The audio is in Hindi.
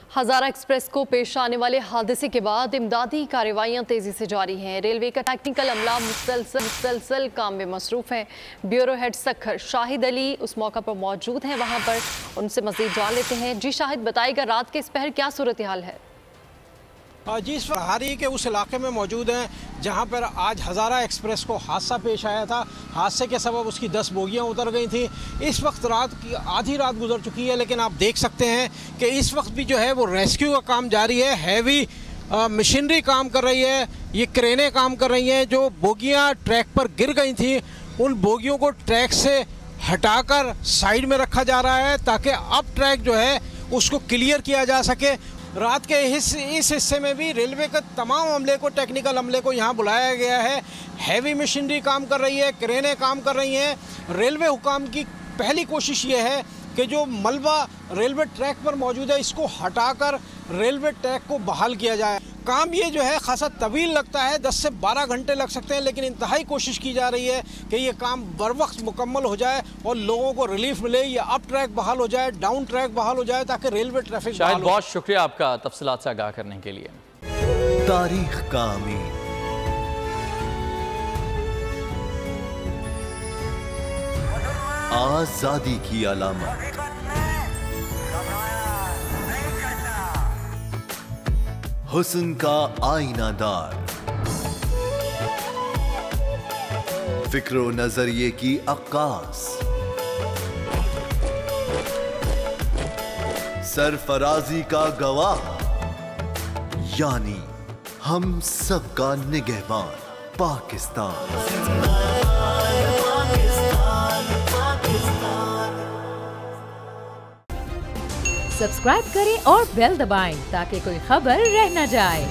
हजारा एक्सप्रेस को पेश आने वाले हादसे के बाद इमदादी कार्रवाइयां तेजी से जारी हैं। रेलवे का टेक्निकल अमला मुसलसल काम में मसरूफ है। ब्यूरो हेड सखर शाहिद अली उस मौका पर मौजूद हैं, वहां पर उनसे मजीद जान लेते हैं। जी शाहिद, बताइएगा रात के इस पहर क्या सूरत हाल है? जी, इस वक्त हारी के उस इलाके में मौजूद हैं जहां पर आज हज़ारा एक्सप्रेस को हादसा पेश आया था। हादसे के सबब उसकी 10 बोगियां उतर गई थी। इस वक्त रात की आधी रात गुजर चुकी है, लेकिन आप देख सकते हैं कि इस वक्त भी जो है वो रेस्क्यू का काम जारी है। हैवी मशीनरी काम कर रही है, ये क्रेनें काम कर रही हैं। जो बोगियाँ ट्रैक पर गिर गई थी उन बोगियों को ट्रैक से हटाकर साइड में रखा जा रहा है ताकि अब ट्रैक जो है उसको क्लियर किया जा सके। रात के इस हिस्से में भी रेलवे के तमाम अमले को, टेक्निकल अमले को यहाँ बुलाया गया है। हैवी मशीनरी काम कर रही है, क्रेनें काम कर रही हैं। रेलवे हुकाम की पहली कोशिश ये है कि जो मलबा रेलवे ट्रैक पर मौजूद है इसको हटाकर रेलवे ट्रैक को बहाल किया जाए। काम ये जो है खासा तवील लगता है, 10 से 12 घंटे लग सकते हैं, लेकिन इंतहाई कोशिश की जा रही है कि ये काम बर वक्त मुकम्मल हो जाए और लोगों को रिलीफ मिले। ये अप ट्रैक बहाल हो जाए, डाउन ट्रैक बहाल हो जाए ताकि रेलवे ट्रैफिक शायद। बहुत शुक्रिया आपका तफसीलात से आगाह करने के लिए। तारीख का अमीर, आजादी की अलामत, हुस्न का आईनादार, फिक्रो नजरिए की अक्कास, सरफराजी का गवाह, यानी हम सबका निगहबान पाकिस्तान। सब्सक्राइब करें और बेल दबाएं ताकि कोई खबर रह न जाए।